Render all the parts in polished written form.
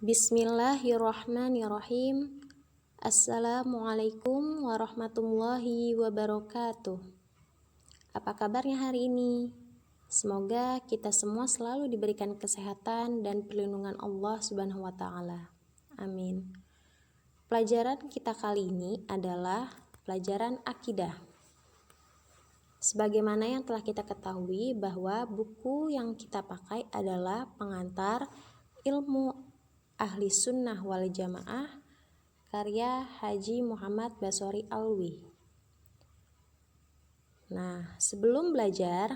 Bismillahirrahmanirrahim. Assalamualaikum warahmatullahi wabarakatuh. Apa kabarnya hari ini? Semoga kita semua selalu diberikan kesehatan dan perlindungan Allah Subhanahu wa taala. Amin. Pelajaran kita kali ini adalah pelajaran akidah. Sebagaimana yang telah kita ketahui bahwa buku yang kita pakai adalah pengantar ilmu Ahli Sunnah wal Jamaah karya Haji Muhammad Basori Alwi. Nah, sebelum belajar,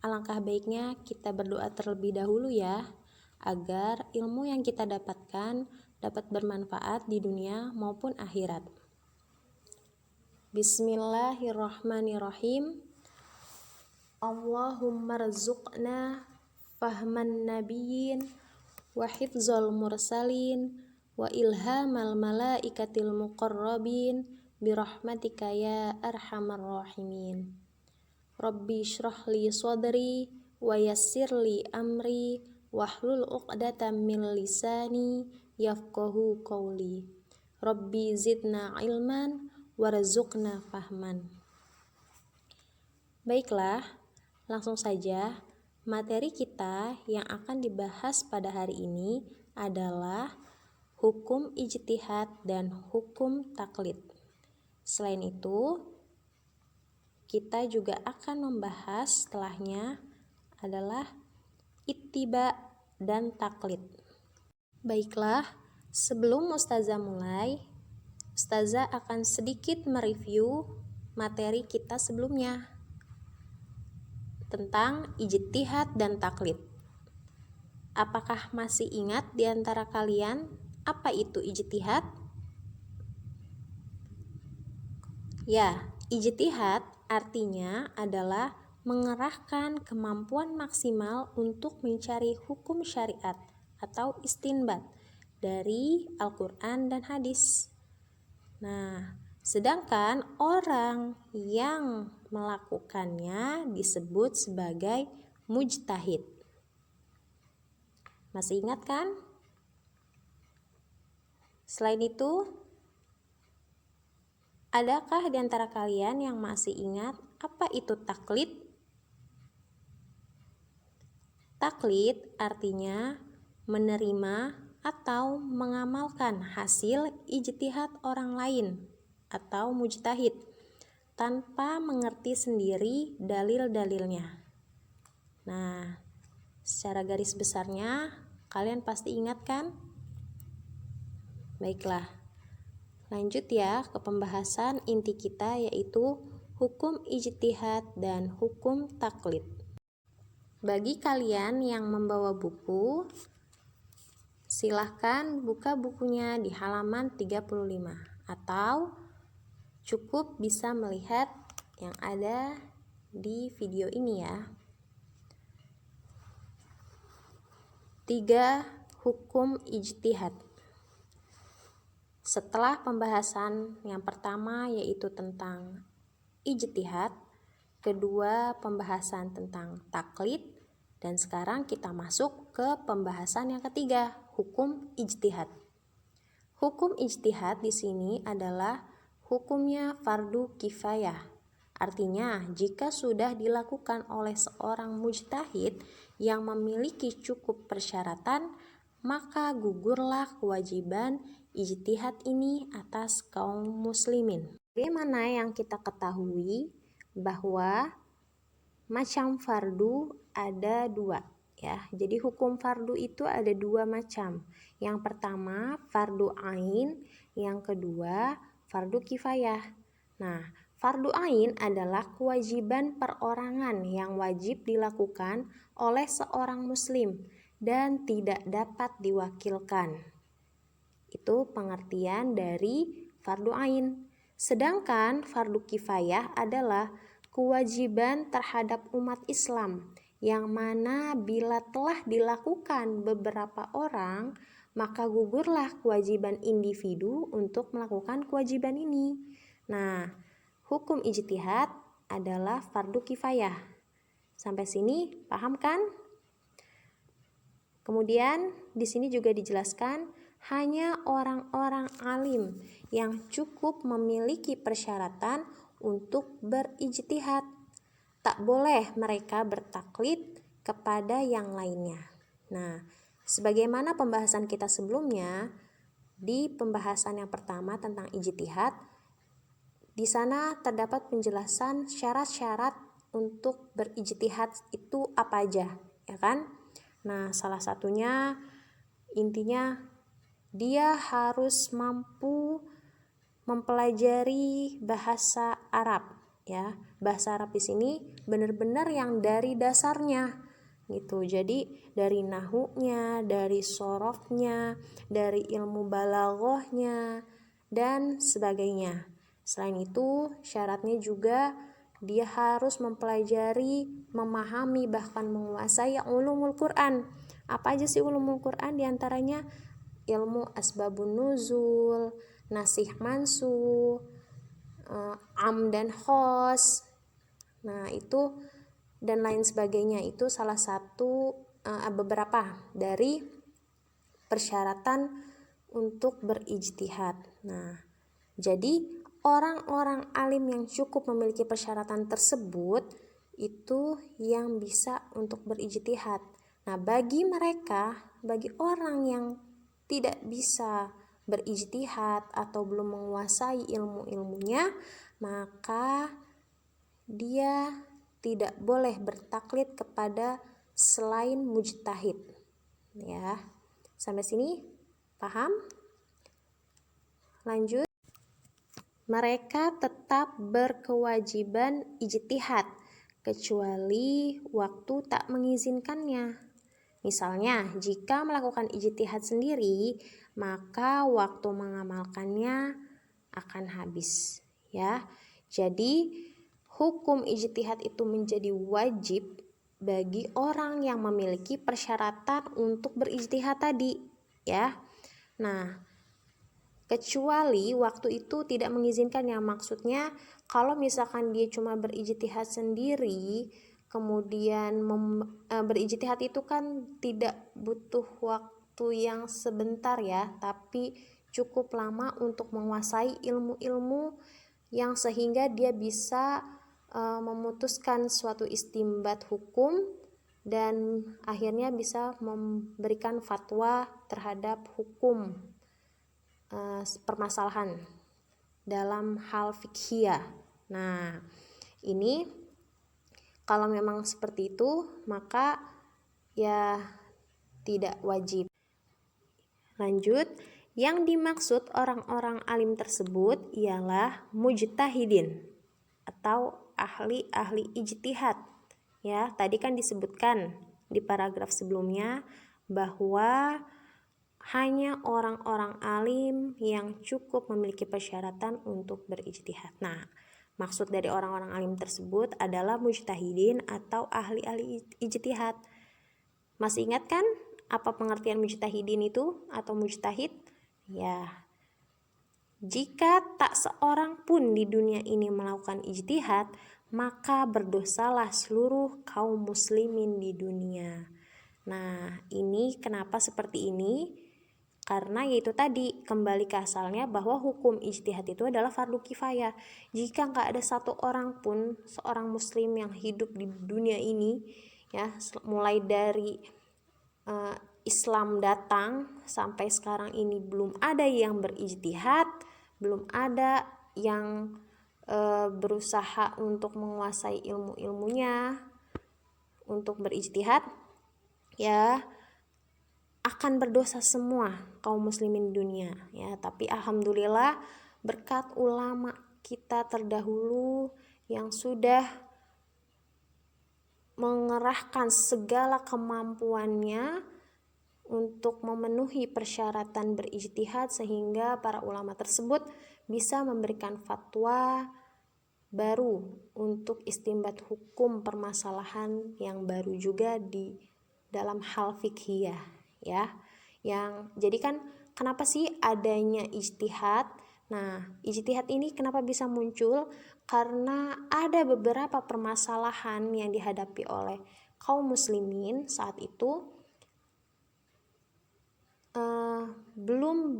alangkah baiknya kita berdoa terlebih dahulu ya, agar ilmu yang kita dapatkan dapat bermanfaat di dunia maupun akhirat. Bismillahirrahmanirrahim. Allahumma rzuqna fahman nabiyyin wa hifzal mursalin wa ilhamal malaikatil muqarrabin birahmatika ya arhamar rahimin. Rabbi shrah li sadri wa yassir li amri wahlul 'uqdatam min lisani yafqahu qawli. Rabbi zidna ilman warzuqna fahman. Baiklah, langsung saja. Materi kita yang akan dibahas pada hari ini adalah hukum ijtihad dan hukum taklid. Selain itu, kita juga akan membahas setelahnya adalah ittiba dan taklid. Baiklah, sebelum Ustazah mulai, Ustazah akan sedikit mereview materi kita sebelumnya tentang ijtihad dan taklid. Apakah masih ingat di antara kalian apa itu ijtihad? Ya, ijtihad artinya adalah mengerahkan kemampuan maksimal untuk mencari hukum syariat atau istinbat dari Al-Quran dan hadis. Nah, sedangkan orang yang melakukannya disebut sebagai mujtahid. Masih ingat kan? Selain itu, adakah di antara kalian yang masih ingat apa itu taklid? Taklid artinya menerima atau mengamalkan hasil ijtihad orang lain atau mujtahid tanpa mengerti sendiri dalil-dalilnya. Nah, secara garis besarnya kalian pasti ingat kan? Baiklah, lanjut ya ke pembahasan inti kita, yaitu hukum ijtihad dan hukum taklid. Bagi kalian yang membawa buku, silahkan buka bukunya di halaman 35 atau cukup bisa melihat yang ada di video ini ya. 3. Hukum ijtihad. Setelah pembahasan yang pertama yaitu tentang ijtihad, kedua pembahasan tentang taklid, dan sekarang kita masuk ke pembahasan yang ketiga, hukum ijtihad. Hukum ijtihad di sini adalah hukumnya fardu kifayah. Artinya, jika sudah dilakukan oleh seorang mujtahid yang memiliki cukup persyaratan, maka gugurlah kewajiban ijtihad ini atas kaum muslimin. Bagaimana yang kita ketahui bahwa macam fardu ada 2 ya. Jadi hukum fardu itu ada 2 macam. Yang pertama fardu ain, yang kedua fardu kifayah. Nah, fardu ain adalah kewajiban perorangan yang wajib dilakukan oleh seorang muslim dan tidak dapat diwakilkan. Itu pengertian dari fardu ain. Sedangkan fardu kifayah adalah kewajiban terhadap umat Islam yang mana bila telah dilakukan beberapa orang, maka gugurlah kewajiban individu untuk melakukan kewajiban ini. Nah, hukum ijtihad adalah fardu kifayah. Sampai sini paham kan? Kemudian di sini juga dijelaskan hanya orang-orang alim yang cukup memiliki persyaratan untuk berijtihad. Tak boleh mereka bertaklid kepada yang lainnya. Nah, sebagaimana pembahasan kita sebelumnya, di pembahasan yang pertama tentang ijtihad, di sana terdapat penjelasan syarat-syarat untuk berijtihad itu apa aja, ya kan? Nah, salah satunya intinya dia harus mampu mempelajari bahasa Arab, ya. Bahasa Arab di sini benar-benar yang dari dasarnya gitu. Jadi dari nahunya, dari sorofnya, dari ilmu balaghahnya dan sebagainya. Selain itu, syaratnya juga dia harus mempelajari, memahami, bahkan menguasai ulumul Quran. Apa aja sih ulumul Quran? Di antaranya ilmu asbabun nuzul, nasih mansuh, am dan khos. Nah, itu dan lain sebagainya, itu salah satu beberapa dari persyaratan untuk berijtihad. Nah, jadi orang-orang alim yang cukup memiliki persyaratan tersebut itu yang bisa untuk berijtihad. Nah, bagi mereka, bagi orang yang tidak bisa berijtihad atau belum menguasai ilmu-ilmunya, maka dia tidak boleh bertaklid kepada selain mujtahid. Ya. Sampai sini paham? Lanjut. Mereka tetap berkewajiban ijtihad kecuali waktu tak mengizinkannya. Misalnya, jika melakukan ijtihad sendiri, maka waktu mengamalkannya akan habis, ya. Jadi, hukum ijtihad itu menjadi wajib bagi orang yang memiliki persyaratan untuk berijtihad tadi, ya. Nah, kecuali waktu itu tidak mengizinkan, yang maksudnya kalau misalkan dia cuma berijtihad sendiri, kemudian berijtihad itu kan tidak butuh waktu yang sebentar ya, tapi cukup lama untuk menguasai ilmu-ilmu yang sehingga dia bisa memutuskan suatu istimbat hukum dan akhirnya bisa memberikan fatwa terhadap hukum permasalahan dalam hal fikhiyah. Nah, ini kalau memang seperti itu, maka ya tidak wajib. Lanjut, yang dimaksud orang-orang alim tersebut ialah mujtahidin atau ahli-ahli ijtihad. Ya, tadi kan disebutkan di paragraf sebelumnya bahwa hanya orang-orang alim yang cukup memiliki persyaratan untuk berijtihad. Nah, maksud dari orang-orang alim tersebut adalah mujtahidin atau ahli-ahli ijtihad. Masih ingat kan apa pengertian mujtahidin itu atau mujtahid? Ya, jika tak seorang pun di dunia ini melakukan ijtihad, maka berdosalah seluruh kaum muslimin di dunia. Nah, ini kenapa seperti ini? Karena yaitu tadi, kembali ke asalnya bahwa hukum ijtihad itu adalah fardu kifayah. Jika nggak ada satu orang pun, seorang muslim yang hidup di dunia ini, ya, mulai dari Islam datang sampai sekarang ini belum ada yang berijtihad, belum ada yang berusaha untuk menguasai ilmu-ilmunya untuk berijtihad, ya akan berdosa semua kaum muslimin dunia, ya. Tapi alhamdulillah berkat ulama kita terdahulu yang sudah mengerahkan segala kemampuannya untuk memenuhi persyaratan berijtihad, sehingga para ulama tersebut bisa memberikan fatwa baru untuk istimbat hukum permasalahan yang baru juga di dalam hal fikhiyah, ya. Yang jadi kan kenapa sih adanya ijtihad? Nah, ijtihad ini kenapa bisa muncul? Karena ada beberapa permasalahan yang dihadapi oleh kaum muslimin saat itu belum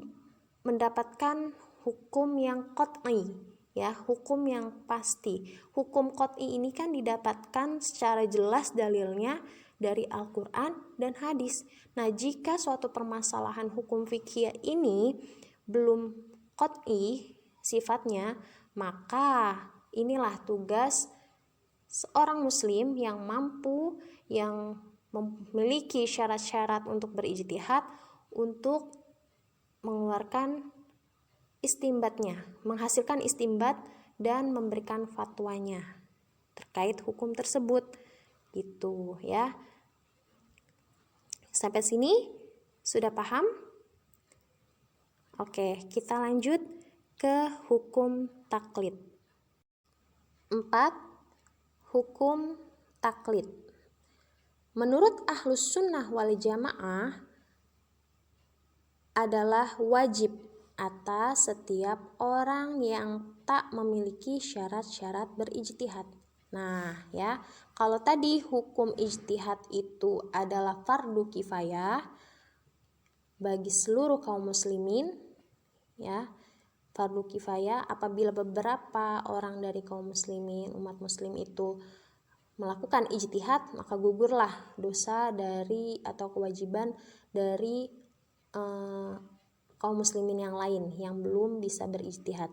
mendapatkan hukum yang qat'i, ya, hukum yang pasti. Hukum qat'i ini kan didapatkan secara jelas dalilnya dari Al-Quran dan hadis. Nah, jika suatu permasalahan hukum fikih ini belum qat'i sifatnya, maka inilah tugas seorang muslim yang mampu, yang memiliki syarat-syarat untuk berijtihad untuk mengeluarkan istimbatnya, menghasilkan istimbat dan memberikan fatwanya terkait hukum tersebut, gitu ya. Sampai sini sudah paham? Oke, kita lanjut ke hukum taklid. 4. Hukum taklid. Menurut Ahlus Sunnah wal Jamaah adalah wajib atas setiap orang yang tak memiliki syarat-syarat berijtihad. Nah, ya, kalau tadi hukum ijtihad itu adalah fardu kifayah bagi seluruh kaum muslimin, ya. Fardu kifayah apabila beberapa orang dari kaum muslimin, umat muslim itu melakukan ijtihad, maka gugurlah dosa dari atau kewajiban dari kaum muslimin yang lain yang belum bisa berijtihad.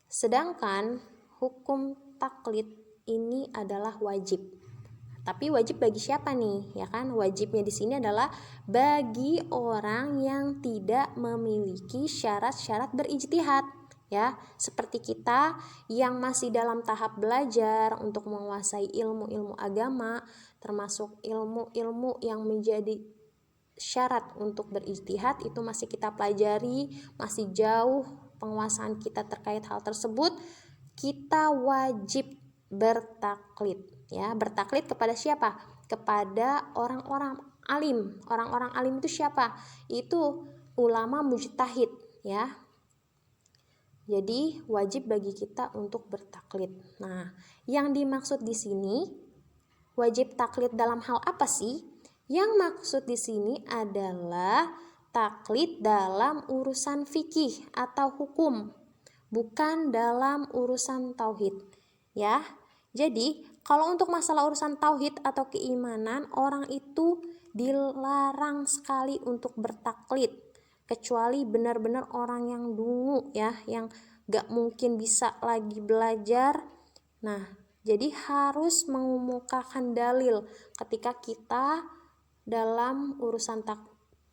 Sedangkan hukum taklid ini adalah wajib. Tapi wajib bagi siapa nih? Ya kan, wajibnya di sini adalah bagi orang yang tidak memiliki syarat-syarat berijtihad, ya. Seperti kita yang masih dalam tahap belajar untuk menguasai ilmu-ilmu agama, termasuk ilmu-ilmu yang menjadi syarat untuk berijtihad itu masih kita pelajari, masih jauh penguasaan kita terkait hal tersebut, kita wajib bertaklid, ya. Bertaklid kepada siapa? Kepada orang-orang alim. Orang-orang alim itu siapa? Itu ulama mujtahid, ya. Jadi wajib bagi kita untuk bertaklid. Nah, yang dimaksud di sini wajib taklid dalam hal apa sih? Yang maksud di sini adalah taklid dalam urusan fikih atau hukum, bukan dalam urusan tauhid, ya. Jadi, kalau untuk masalah urusan tauhid atau keimanan, orang itu dilarang sekali untuk bertaklid, kecuali benar-benar orang yang dungu, ya, yang gak mungkin bisa lagi belajar. Nah, jadi harus mengemukakan dalil ketika kita dalam urusan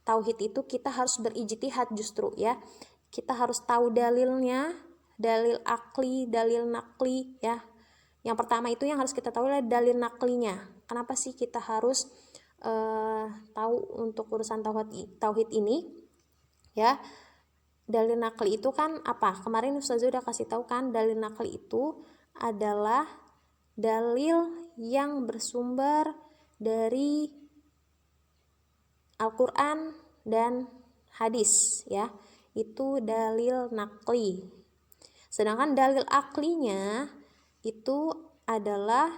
tauhid itu kita harus berijtihad justru, ya. Kita harus tahu dalilnya, dalil akli, dalil nakli, ya. Yang pertama itu yang harus kita tahu adalah dalil naklinya. Kenapa sih kita harus tahu untuk urusan tauhid ini, ya? Dalil nakli itu kan apa? Kemarin Ustazah udah kasih tahu kan, dalil nakli itu adalah dalil yang bersumber dari Al-Quran dan hadis, ya. Itu dalil nakli. Sedangkan dalil aklinya itu adalah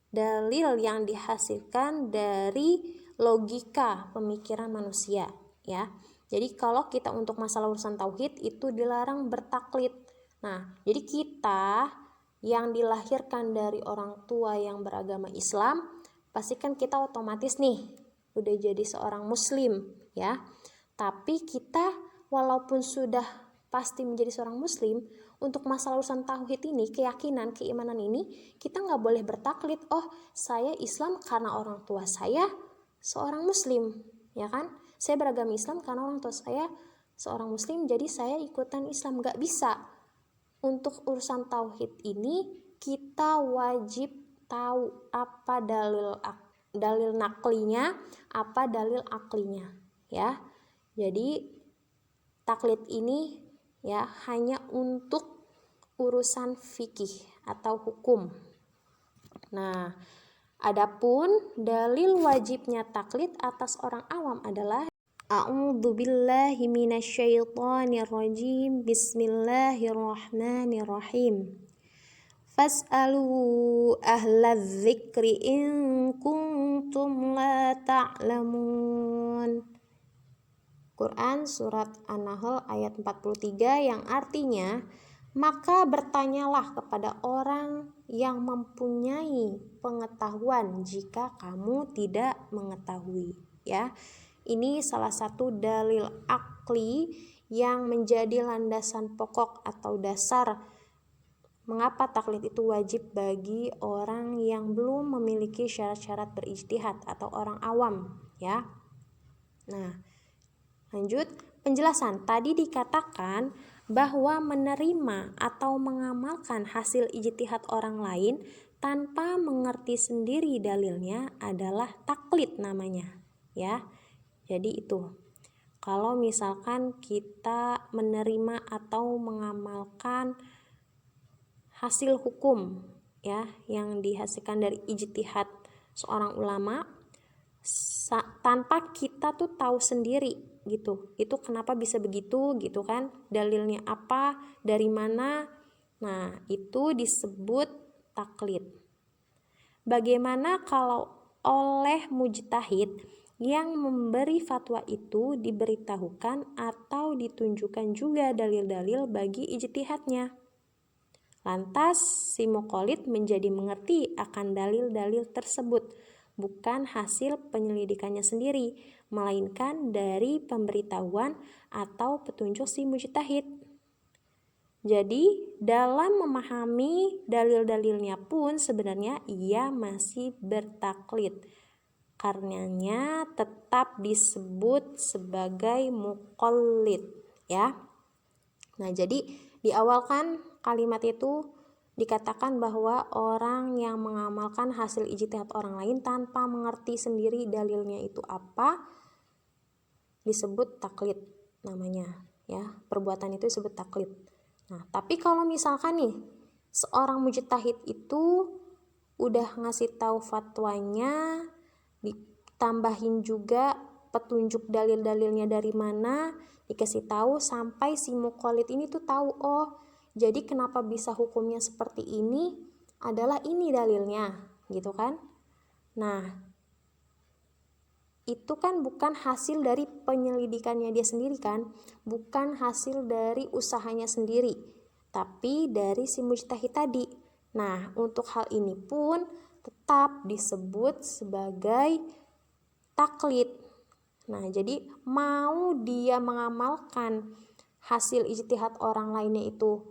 dalil yang dihasilkan dari logika pemikiran manusia, ya. Jadi kalau kita untuk masalah urusan tauhid itu dilarang bertaklid. Nah, jadi kita yang dilahirkan dari orang tua yang beragama Islam, pastikan kita otomatis nih udah jadi seorang muslim, ya. Tapi kita walaupun sudah pasti menjadi seorang muslim, untuk masalah urusan tauhid ini, keyakinan, keimanan ini, kita nggak boleh bertaklid. Oh, saya Islam karena orang tua saya seorang muslim, ya kan? Saya beragama Islam karena orang tua saya seorang muslim, jadi saya ikutan Islam. Nggak bisa. Untuk urusan tauhid ini, kita wajib tahu apa dalil naklinya, apa dalil aklinya, ya. Jadi taklid ini, ya, hanya untuk urusan fikih atau hukum. Nah, adapun dalil wajibnya taklid atas orang awam adalah A'udzubillahi minasyaitonirrajim. Bismillahirrahmanirrahim. Fas'alu ahlaz zikri in kuntum la ta'lamun. Quran surat An-Nahl ayat 43 yang artinya, maka bertanyalah kepada orang yang mempunyai pengetahuan jika kamu tidak mengetahui. Ya, ini salah satu dalil akli yang menjadi landasan pokok atau dasar mengapa taklid itu wajib bagi orang yang belum memiliki syarat-syarat berijtihad atau orang awam, ya. Nah, lanjut penjelasan. Tadi dikatakan bahwa menerima atau mengamalkan hasil ijtihad orang lain tanpa mengerti sendiri dalilnya adalah taklid namanya, ya. Jadi itu. Kalau misalkan kita menerima atau mengamalkan hasil hukum, ya, yang dihasilkan dari ijtihad seorang ulama tanpa kita tuh tahu sendiri gitu, itu kenapa bisa begitu gitu kan, dalilnya apa, dari mana. Nah, itu disebut taklid. Bagaimana kalau oleh mujtahid yang memberi fatwa itu diberitahukan atau ditunjukkan juga dalil-dalil bagi ijtihadnya? Lantas si muqallid menjadi mengerti akan dalil-dalil tersebut, bukan hasil penyelidikannya sendiri, melainkan dari pemberitahuan atau petunjuk si mujtahid. Jadi, dalam memahami dalil-dalilnya pun sebenarnya ia masih bertaklid. Karenanya tetap disebut sebagai muqallid, ya. Nah, jadi di awal kan kalimat itu dikatakan bahwa orang yang mengamalkan hasil ijtihad orang lain tanpa mengerti sendiri dalilnya itu apa disebut taklid namanya, ya. Perbuatan itu disebut taklid. Nah, tapi kalau misalkan nih seorang mujtahid itu udah ngasih tahu fatwanya, ditambahin juga petunjuk dalil-dalilnya dari mana, dikasih tahu sampai si muqallid ini tuh tahu, oh jadi kenapa bisa hukumnya seperti ini adalah ini dalilnya, gitu kan. Nah, itu kan bukan hasil dari penyelidikannya dia sendiri kan, bukan hasil dari usahanya sendiri, tapi dari si mujtahid tadi. Nah, untuk hal ini pun tetap disebut sebagai taklid. Nah, jadi mau dia mengamalkan hasil ijtihad orang lainnya itu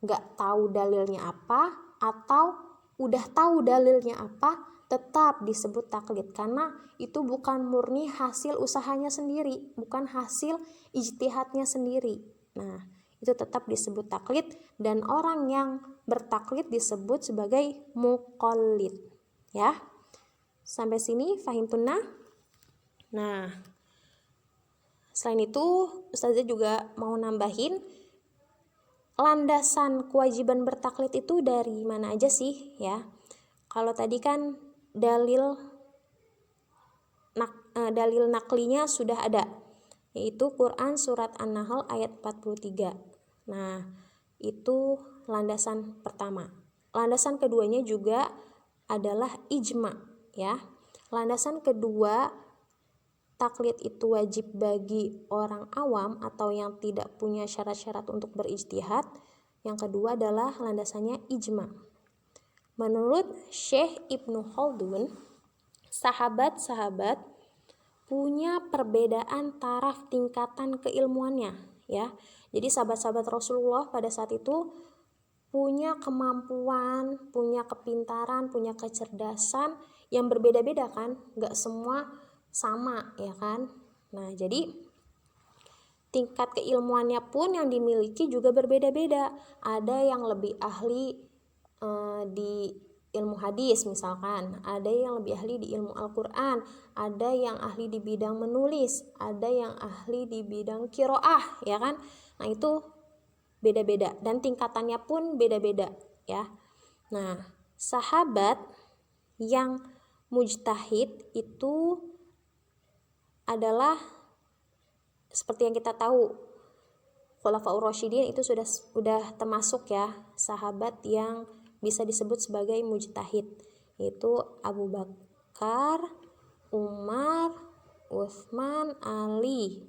nggak tahu dalilnya apa atau udah tahu dalilnya apa, tetap disebut taklid karena itu bukan murni hasil usahanya sendiri, bukan hasil ijtihadnya sendiri. Nah, itu tetap disebut taklid dan orang yang bertaklid disebut sebagai muqallid, ya. Sampai sini fahim tunna? Nah, selain itu Ustazah juga mau nambahin landasan kewajiban bertaklid itu dari mana aja sih, ya. Kalau tadi kan dalil naklinya sudah ada, yaitu Quran surat An-Nahl ayat 43. Nah, itu landasan pertama. Landasan keduanya juga adalah ijma, ya. Landasan kedua, taklid itu wajib bagi orang awam atau yang tidak punya syarat-syarat untuk berijtihad. Yang kedua adalah landasannya ijma. Menurut Syekh Ibnu Khaldun, sahabat-sahabat punya perbedaan taraf tingkatan keilmuannya, ya. Jadi sahabat-sahabat Rasulullah pada saat itu punya kemampuan, punya kepintaran, punya kecerdasan yang berbeda-beda kan, nggak semua sama, ya kan. Nah, jadi tingkat keilmuannya pun yang dimiliki juga berbeda-beda. Ada yang lebih ahli di ilmu hadis misalkan, ada yang lebih ahli di ilmu Al-Quran, ada yang ahli di bidang menulis, ada yang ahli di bidang qiraah, ya kan. Nah, itu beda-beda dan tingkatannya pun beda-beda, ya. Nah, sahabat yang mujtahid itu adalah seperti yang kita tahu, Khulafaur Rasyidin itu sudah termasuk, ya, sahabat yang bisa disebut sebagai mujtahid, yaitu Abu Bakar, Umar, Utsman, Ali.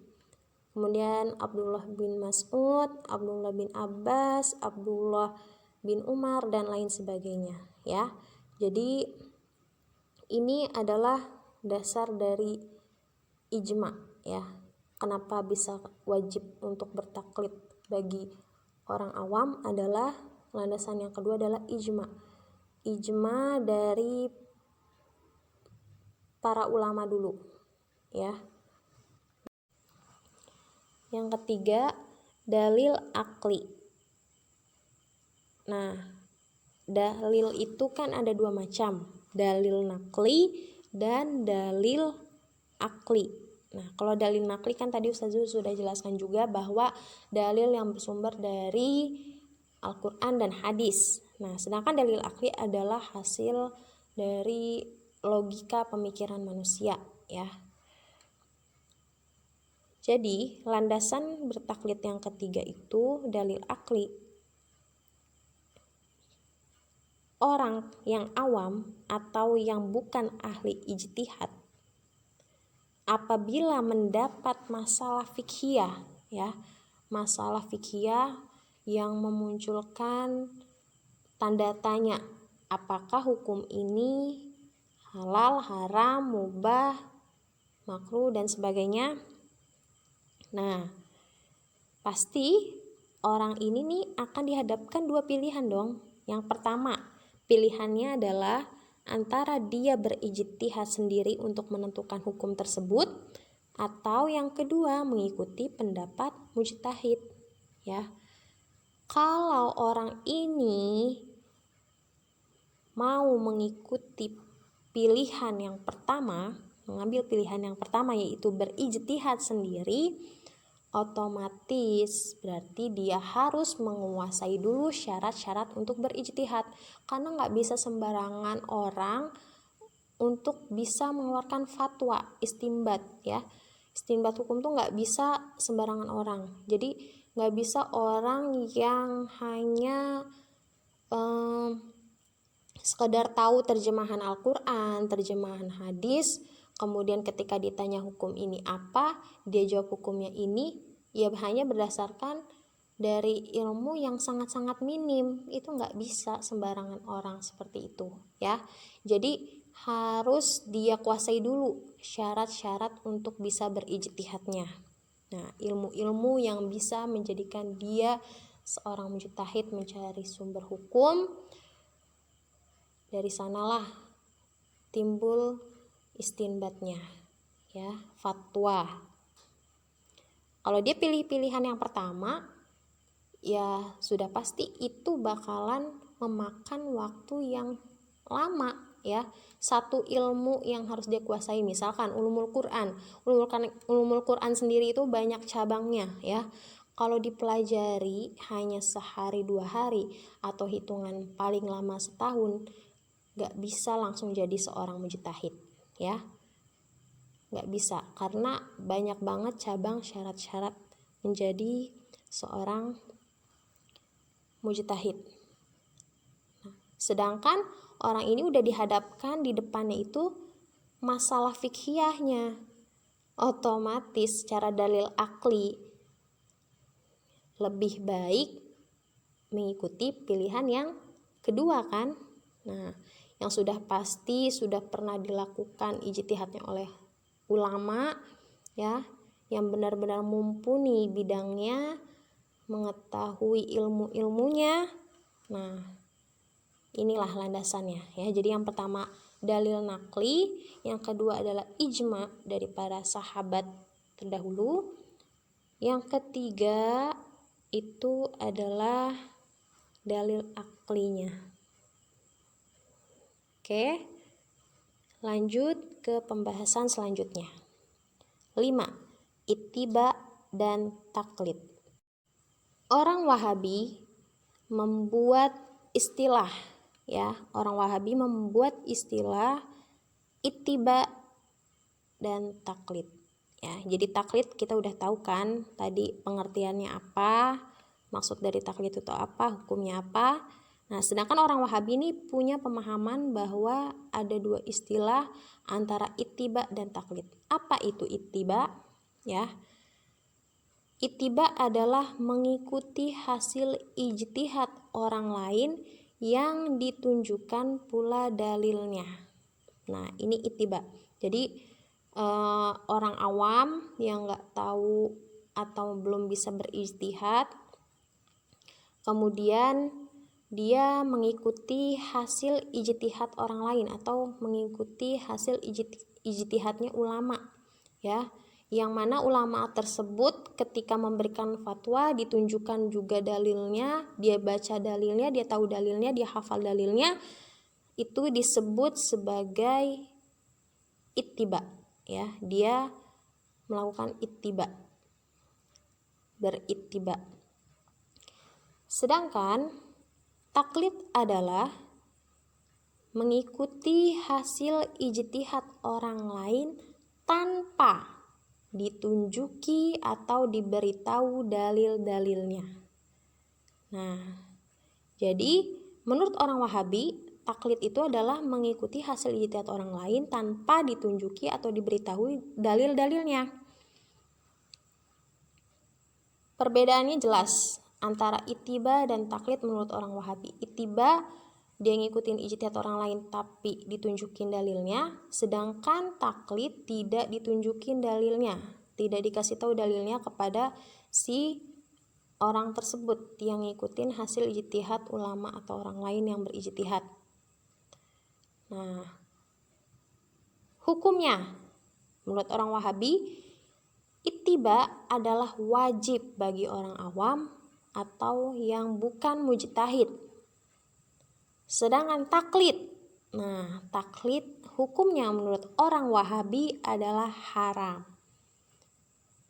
kemudian Abdullah bin Mas'ud, Abdullah bin Abbas, Abdullah bin Umar, dan lain sebagainya ya. Jadi ini adalah dasar dari ijma ya. Kenapa bisa wajib untuk bertaklid bagi orang awam adalah landasan yang kedua adalah ijma. Ijma dari para ulama dulu ya. Yang ketiga, dalil akli. Nah, dalil itu kan ada dua macam, dalil nakli dan dalil akli. Nah, kalau dalil nakli kan tadi Ustazah sudah jelaskan juga bahwa dalil yang bersumber dari Al-Quran dan hadis. Nah, sedangkan dalil akli adalah hasil dari logika pemikiran manusia ya. Jadi, landasan bertaklid yang ketiga itu dalil akli. Orang yang awam atau yang bukan ahli ijtihad apabila mendapat masalah fikhiyah ya, masalah fikhiyah yang memunculkan tanda tanya apakah hukum ini halal, haram, mubah, makruh dan sebagainya. Nah, pasti orang ini nih akan dihadapkan dua pilihan dong. Yang pertama, pilihannya adalah antara dia berijtihad sendiri untuk menentukan hukum tersebut, atau yang kedua mengikuti pendapat mujtahid ya. Kalau orang ini mau mengikuti pilihan yang pertama, mengambil pilihan yang pertama yaitu berijtihad sendiri, otomatis berarti dia harus menguasai dulu syarat-syarat untuk berijtihad, karena nggak bisa sembarangan orang untuk bisa mengeluarkan fatwa istinbat ya. Istinbat hukum tuh nggak bisa sembarangan orang. Jadi nggak bisa orang yang hanya sekedar tahu terjemahan Al-Quran, terjemahan hadis, kemudian ketika ditanya hukum ini apa, dia jawab hukumnya ini, ya hanya berdasarkan dari ilmu yang sangat-sangat minim. Itu nggak bisa sembarangan orang seperti itu ya. Jadi harus dia kuasai dulu syarat-syarat untuk bisa berijtihadnya. Nah, ilmu-ilmu yang bisa menjadikan dia seorang mujtahid mencari sumber hukum, dari sanalah timbul istinbatnya ya, fatwa. Kalau dia pilih pilihan yang pertama, ya sudah pasti itu bakalan memakan waktu yang lama ya. Satu ilmu yang harus dia kuasai, misalkan ulumul Quran. Ulumul Quran sendiri itu banyak cabangnya ya. Kalau dipelajari hanya sehari 2 hari atau hitungan paling lama setahun, gak bisa langsung jadi seorang mujtahid ya. Gak bisa, karena banyak banget cabang syarat-syarat menjadi seorang mujtahid. Nah, sedangkan orang ini udah dihadapkan di depannya itu masalah fikhiyahnya, otomatis secara dalil akli lebih baik mengikuti pilihan yang kedua kan. Nah, yang sudah pasti sudah pernah dilakukan ijtihadnya oleh ulama ya, yang benar-benar mumpuni bidangnya, mengetahui ilmu-ilmunya. Nah, inilah landasannya ya. Jadi yang pertama dalil nakli, yang kedua adalah ijma dari para sahabat terdahulu, yang ketiga itu adalah dalil aklinya. Oke, lanjut ke pembahasan selanjutnya. 5. Ittiba dan taklid. Orang Wahabi membuat istilah ya, orang Wahabi membuat istilah ittiba dan taklid ya. Jadi taklid kita udah tahu kan tadi pengertiannya apa, maksud dari taklid itu apa, hukumnya apa. Nah, sedangkan orang Wahabi ini punya pemahaman bahwa ada dua istilah antara ittiba dan taklid. Apa itu ittiba ya? Ittiba adalah mengikuti hasil ijtihad orang lain yang ditunjukkan pula dalilnya. Nah, ini ittiba. Jadi orang awam yang nggak tahu atau belum bisa berijtihad, kemudian dia mengikuti hasil ijtihad orang lain atau mengikuti hasil ijtihadnya ulama, ya. Yang mana ulama tersebut ketika memberikan fatwa ditunjukkan juga dalilnya, dia baca dalilnya, dia tahu dalilnya, dia hafal dalilnya, itu disebut sebagai ittiba, ya. Dia melakukan ittiba, berittiba. Sedangkan taklid adalah mengikuti hasil ijtihad orang lain tanpa ditunjuki atau diberitahu dalil-dalilnya. Nah, jadi menurut orang Wahabi, taklid itu adalah mengikuti hasil ijtihad orang lain tanpa ditunjuki atau diberitahu dalil-dalilnya. Perbedaannya jelas antara ittiba dan taklid menurut orang Wahabi. Ittiba dia ngikutin ijtihad orang lain tapi ditunjukin dalilnya, sedangkan taklid tidak ditunjukin dalilnya, tidak dikasih tahu dalilnya kepada si orang tersebut yang ngikutin hasil ijtihad ulama atau orang lain yang berijtihad. Nah, hukumnya menurut orang Wahabi, ittiba adalah wajib bagi orang awam atau yang bukan mujtahid. Sedangkan taklid, nah taklid hukumnya menurut orang Wahabi adalah haram.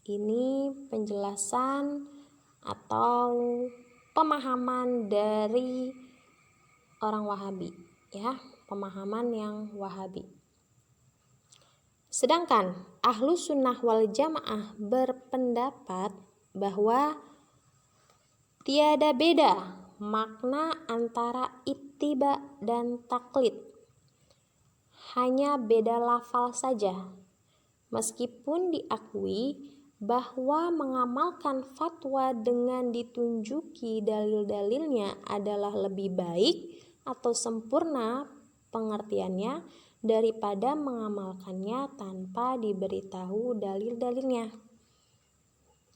Ini penjelasan atau pemahaman dari orang Wahabi, ya, pemahaman yang Wahabi. Sedangkan Ahlus Sunnah wal Jamaah berpendapat bahwa tiada beda makna antara ittiba dan taklid, hanya beda lafal saja. Meskipun diakui bahwa mengamalkan fatwa dengan ditunjuki dalil-dalilnya adalah lebih baik atau sempurna pengertiannya daripada mengamalkannya tanpa diberitahu dalil-dalilnya.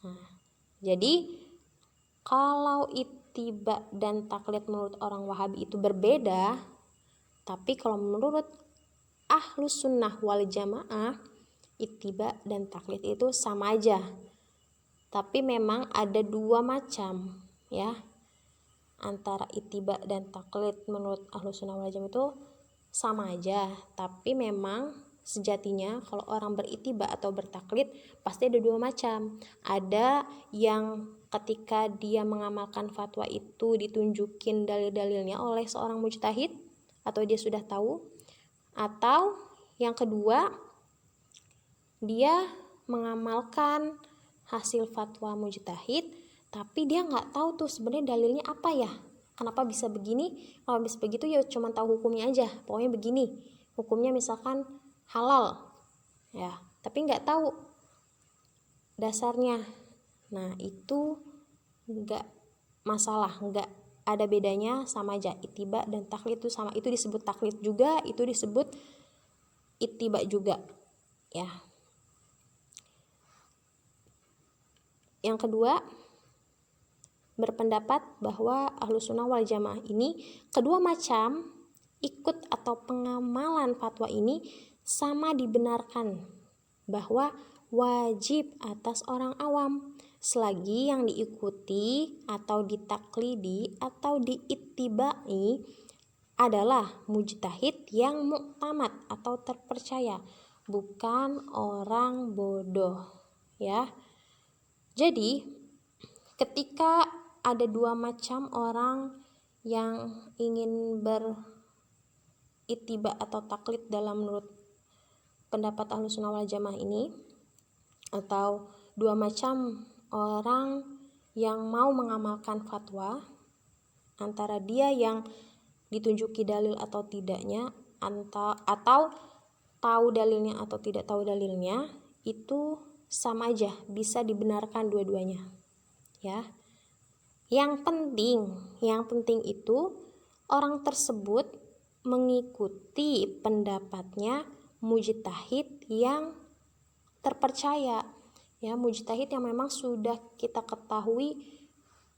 Nah, jadi kalau ittiba dan taklid menurut orang Wahabi itu berbeda, tapi kalau menurut Ahlus Sunnah wal Jamaah, ittiba dan taklid itu sama aja. Tapi memang ada dua macam, ya. Antara ittiba dan taklid menurut Ahlus Sunnah wal Jamaah itu sama aja, tapi memang sejatinya kalau orang berittiba atau bertaklid pasti ada dua macam. Ada yang ketika dia mengamalkan fatwa itu ditunjukin dalil-dalilnya oleh seorang mujtahid atau dia sudah tahu, atau yang kedua dia mengamalkan hasil fatwa mujtahid tapi dia nggak tahu tuh sebenarnya dalilnya apa ya, kenapa bisa begini, kalau bisa begitu ya cuma tahu hukumnya aja, pokoknya begini hukumnya, misalkan halal ya, tapi nggak tahu dasarnya. Nah, itu nggak masalah, nggak ada bedanya, sama aja. Ittiba dan taklid itu sama, itu disebut taklid juga, itu disebut ittiba juga, ya. Yang kedua, berpendapat bahwa Ahlus Sunnah wal Jamaah ini kedua macam ikut atau pengamalan fatwa ini sama dibenarkan, bahwa wajib atas orang awam selagi yang diikuti atau ditaklidi atau diittibai adalah mujtahid yang muktamad atau terpercaya, bukan orang bodoh, ya. Jadi ketika ada dua macam orang yang ingin berittiba atau taklid dalam menurut pendapat Ahlus Sunnah wal Jamaah ini, atau dua macam orang yang mau mengamalkan fatwa, antara dia yang ditunjuki dalil atau tidaknya, atau tahu dalilnya atau tidak tahu dalilnya, itu sama aja, bisa dibenarkan dua-duanya. Ya. Yang penting itu orang tersebut mengikuti pendapatnya mujtahid yang terpercaya. Ya, mujtahid yang memang sudah kita ketahui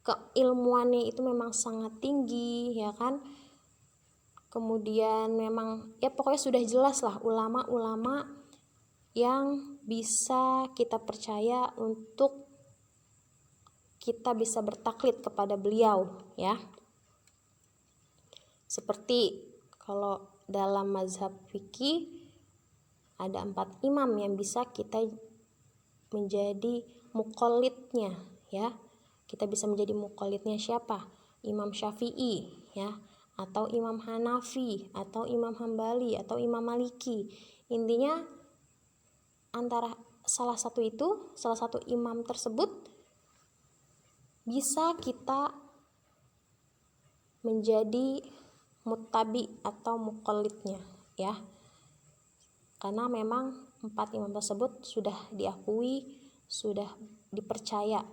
keilmuannya itu memang sangat tinggi, ya kan? Kemudian memang ya pokoknya sudah jelas lah ulama-ulama yang bisa kita percaya untuk kita bisa bertaklid kepada beliau, ya. Seperti kalau dalam mazhab fikih ada 4 imam yang bisa kita menjadi muqallidnya, ya. Kita bisa menjadi muqallidnya siapa? Imam Syafi'i, ya, atau Imam Hanafi, atau Imam Hambali, atau Imam Maliki. Intinya antara salah satu imam tersebut bisa kita menjadi muttabi atau muqallidnya, ya. Karena memang 4 imam tersebut sudah diakui, sudah dipercaya.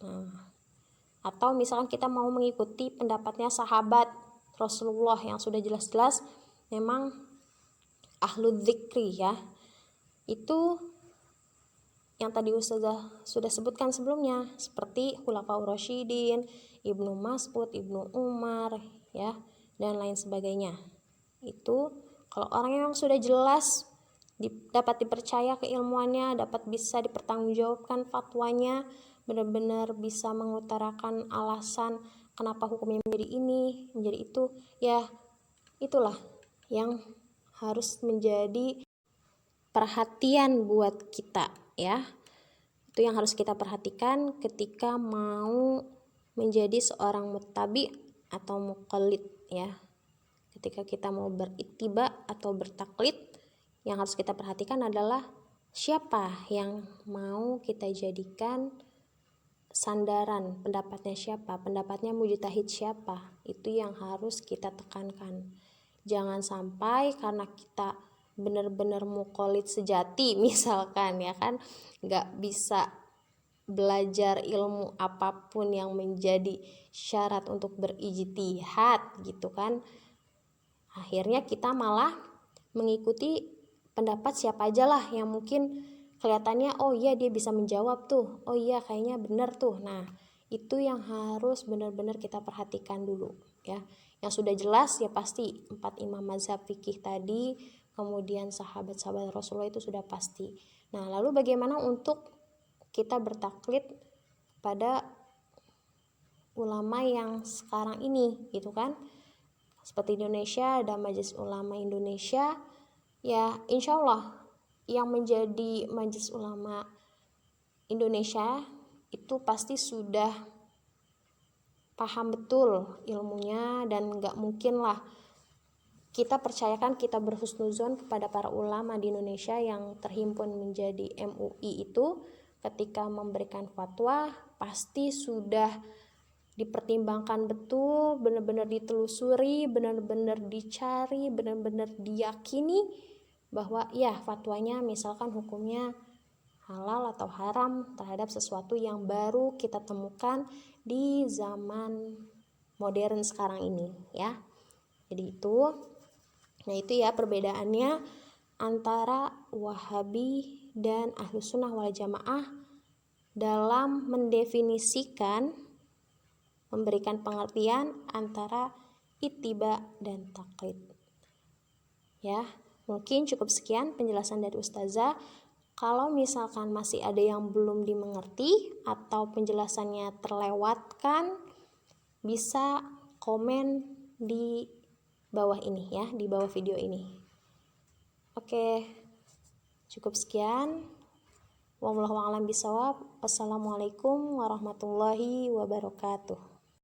Nah, atau misalkan kita mau mengikuti pendapatnya sahabat Rasulullah yang sudah jelas-jelas memang ahlu dzikri, ya. Itu yang tadi Ustazah sudah sebutkan sebelumnya, seperti Khulafaur Rasyidin, Ibnu Mas'ud, Ibnu Umar, ya, dan lain sebagainya. Itu kalau orang yang sudah jelas dapat dipercaya keilmuannya, dapat bisa dipertanggungjawabkan fatwanya, benar-benar bisa mengutarakan alasan kenapa hukumnya menjadi ini, menjadi itu, ya itulah yang harus menjadi perhatian buat kita, ya. Itu yang harus kita perhatikan ketika mau menjadi seorang muttabi atau muqallid, ya. Ketika kita mau berittiba atau bertaklid, yang harus kita perhatikan adalah siapa yang mau kita jadikan sandaran, pendapatnya siapa, pendapatnya mujtahid siapa. Itu yang harus kita tekankan. Jangan sampai karena kita benar-benar muqallid sejati misalkan, ya kan, nggak bisa belajar ilmu apapun yang menjadi syarat untuk berijtihad gitu kan, akhirnya kita malah mengikuti pendapat siapa aja lah yang mungkin kelihatannya oh iya dia bisa menjawab tuh, oh iya kayaknya benar tuh. Nah, itu yang harus benar-benar kita perhatikan dulu, ya. Yang sudah jelas ya pasti 4 imam mazhab fikih tadi, kemudian sahabat-sahabat Rasulullah itu sudah pasti. Nah, lalu bagaimana untuk kita bertaklid pada ulama yang sekarang ini, gitu kan? Seperti Indonesia ada Majelis Ulama Indonesia, ya insya Allah yang menjadi Majelis Ulama Indonesia itu pasti sudah paham betul ilmunya, dan gak mungkin lah kita percayakan, kita berhusnuzon kepada para ulama di Indonesia yang terhimpun menjadi MUI itu ketika memberikan fatwa pasti sudah dipertimbangkan betul, benar-benar ditelusuri, benar-benar dicari, benar-benar diyakini bahwa ya fatwanya misalkan hukumnya halal atau haram terhadap sesuatu yang baru kita temukan di zaman modern sekarang ini, ya. Jadi itu, nah itu ya perbedaannya antara Wahabi dan Ahlus Sunnah wal Jamaah dalam mendefinisikan, memberikan pengertian antara ittiba dan taklid. Ya, mungkin cukup sekian penjelasan dari Ustazah. Kalau misalkan masih ada yang belum dimengerti atau penjelasannya terlewatkan, bisa komen di bawah ini, ya, di bawah video ini. Oke, cukup sekian. Wallahu a'lam bishawab. Wassalamualaikum warahmatullahi wabarakatuh.